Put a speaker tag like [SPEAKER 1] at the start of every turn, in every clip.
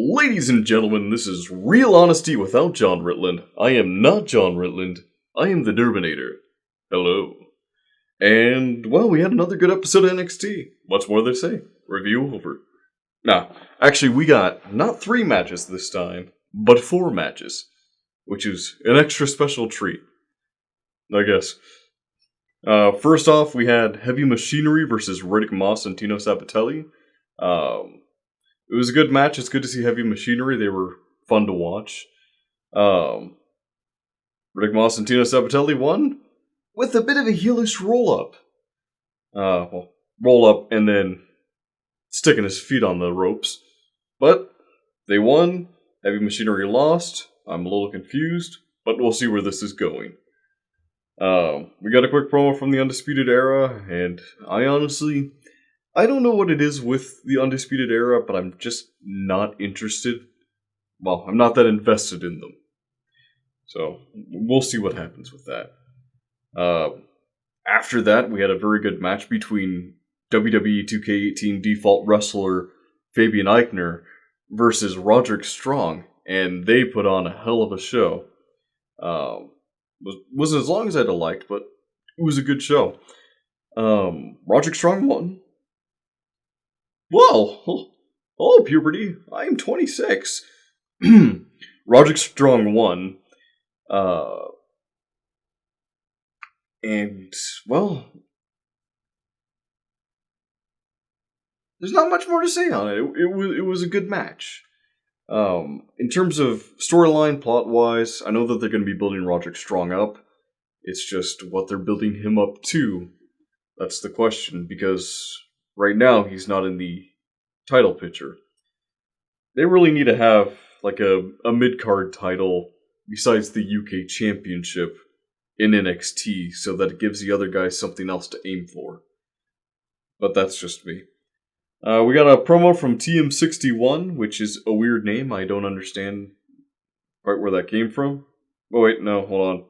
[SPEAKER 1] Ladies and gentlemen, this is Real Honesty without John Ritland. I am not John Ritland. I am the Derbinator. Hello. And, well, we had another good episode of NXT. What's more to say? Review over. Nah, actually, we got not 3 matches this time, but 4 matches, which is an extra special treat, I guess. First off, we had Heavy Machinery versus Riddick Moss and Tino Sabbatelli. It was a good match. It's good to see Heavy Machinery. They were fun to watch. Riddick Moss and Tino Sabbatelli won with a bit of a heelish roll-up. Roll-up and then sticking his feet on the ropes. But they won. Heavy Machinery lost. I'm a little confused, but we'll see where this is going. We got a quick promo from the Undisputed Era, and I don't know what it is with the Undisputed Era, but I'm just not interested. Well, I'm not that invested in them. So, we'll see what happens with that. After that, we had a very good match between WWE 2K18 default wrestler Fabian Eichner versus Roderick Strong, and they put on a hell of a show. Wasn't as long as I'd have liked, but it was a good show. Roderick Strong won. Whoa! Oh, puberty. I am 26. Roderick Strong won. And, well, there's not much more to say on it. It was a good match. In terms of storyline, plot-wise, I know that they're going to be building Roderick Strong up. It's just what they're building him up to. That's the question, because right now he's not in the title picture. They really need to have like a mid-card title besides the UK Championship in NXT so that it gives the other guys something else to aim for. But that's just me. We got a promo from TM61, which is a weird name. I don't understand quite where that came from. Oh wait, no, hold on.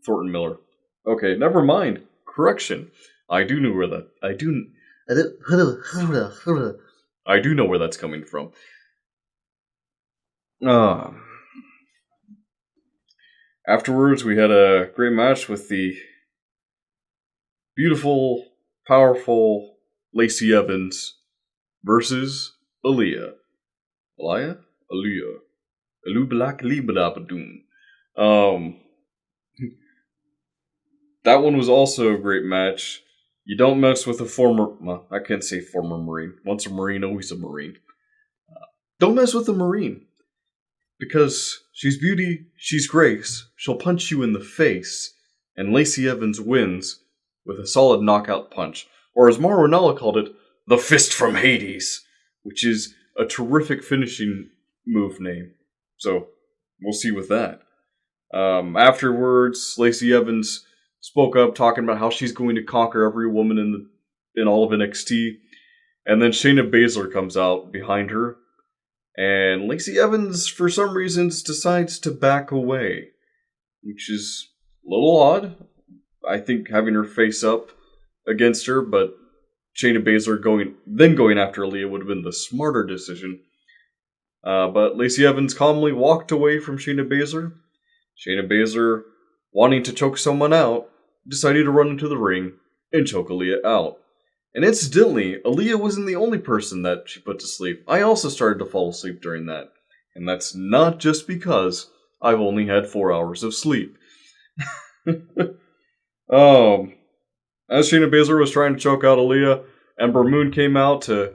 [SPEAKER 1] Thornton Miller. Okay, never mind. Correction. I do know where that's coming from. Afterwards, we had a great match with the beautiful, powerful Lacey Evans versus Aaliyah. That one was also a great match. You don't mess with a I can't say former Marine. Once a Marine, always a Marine. Don't mess with a Marine. Because she's beauty, she's grace. She'll punch you in the face. And Lacey Evans wins with a solid knockout punch. Or as Mauro Ranallo called it, the Fist from Hades. Which is a terrific finishing move name. So, we'll see with that. Afterwards, Lacey Evans spoke up talking about how she's going to conquer every woman in all of NXT. And then Shayna Baszler comes out behind her. And Lacey Evans, for some reasons, decides to back away. Which is a little odd. I think having her face up against her, but Shayna Baszler going after Aaliyah would have been the smarter decision. But Lacey Evans calmly walked away from Shayna Baszler. Shayna Baszler, wanting to choke someone out, decided to run into the ring and choke Aaliyah out. And incidentally, Aaliyah wasn't the only person that she put to sleep. I also started to fall asleep during that. And that's not just because I've only had 4 hours of sleep. As Shayna Baszler was trying to choke out Aaliyah, Ember Moon came out to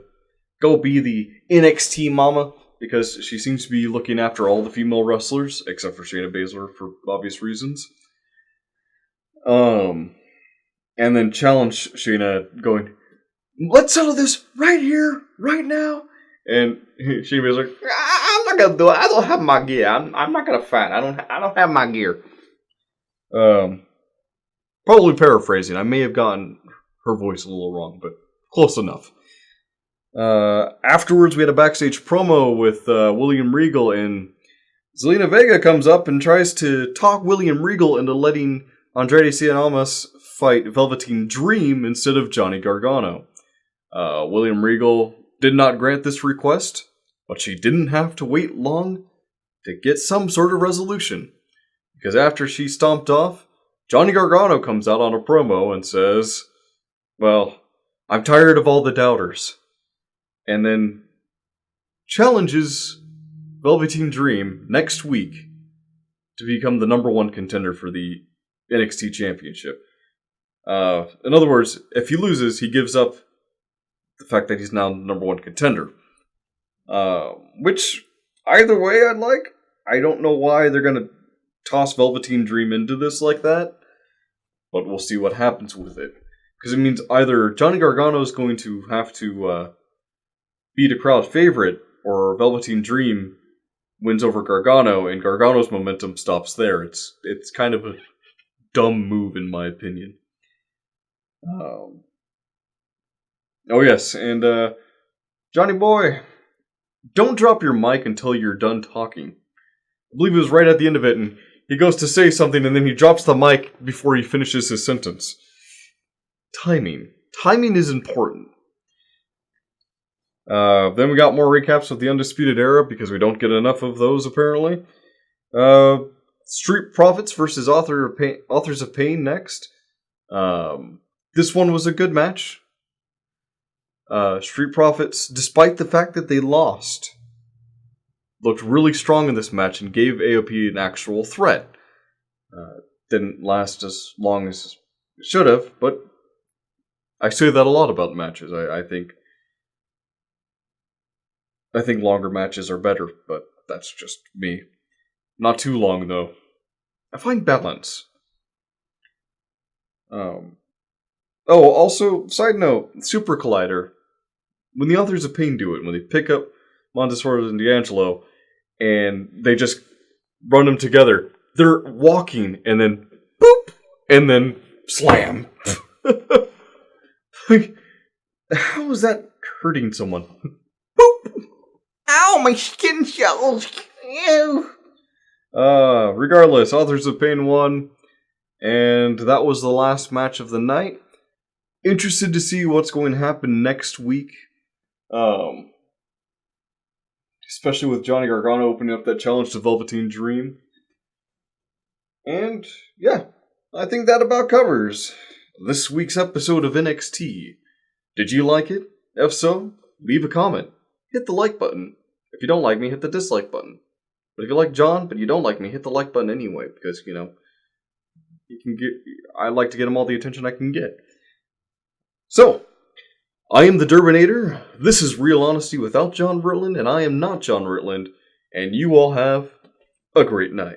[SPEAKER 1] go be the NXT mama, because she seems to be looking after all the female wrestlers, except for Shayna Baszler for obvious reasons. And then challenged Shayna, going, "Let's settle this right here, right now." And Shayna Baszler, "I'm not gonna do it. I don't have my gear. I'm not gonna fight. I don't have my gear." Probably paraphrasing. I may have gotten her voice a little wrong, but close enough. Afterwards, we had a backstage promo with William Regal, and Zelina Vega comes up and tries to talk William Regal into letting Andrade Cien Almas fight Velveteen Dream instead of Johnny Gargano. William Regal did not grant this request, But she didn't have to wait long to get some sort of resolution. Because after she stomped off, Johnny Gargano comes out on a promo and says, well, I'm tired of all the doubters. And then challenges Velveteen Dream next week to become the number one contender for the NXT Championship. In other words, if he loses, he gives up the fact that he's now the number one contender. Which, either way, I'd like. I don't know why they're going to toss Velveteen Dream into this like that, but we'll see what happens with it. Because it means either Johnny Gargano is going to have to beat a crowd favorite, or Velveteen Dream wins over Gargano, and Gargano's momentum stops there. It's kind of a dumb move, in my opinion. Oh yes, and Johnny Boy, don't drop your mic until you're done talking. I believe it was right at the end of it, and he goes to say something, and then he drops the mic before he finishes his sentence. Timing. Timing is important. Then we got more recaps of the Undisputed Era, because we don't get enough of those, apparently. Street Profits versus Authors of Pain next. This one was a good match. Street Profits, despite the fact that they lost, looked really strong in this match and gave AOP an actual threat. Didn't last as long as it should have, but I say that a lot about matches. I think longer matches are better, but that's just me. Not too long, though. I find balance. Also, side note, Super Collider. When the Authors of Pain do it, when they pick up Montesfort and D'Angelo, and they just run them together, they're walking, and then boop, and then slam. Like, how is that hurting someone? Boop! Ow, my skin cells! Ew! Regardless, Authors of Pain won, and that was the last match of the night. Interested to see what's going to happen next week. Especially with Johnny Gargano opening up that challenge to Velveteen Dream. And, yeah, I think that about covers this week's episode of NXT. Did you like it? If so, leave a comment. Hit the like button. If you don't like me, hit the dislike button. But if you like John, but you don't like me, hit the like button anyway, because, I like to get him all the attention I can get. So, I am the Durbinator, this is Real Honesty without John Ritland, and I am not John Ritland, and you all have a great night.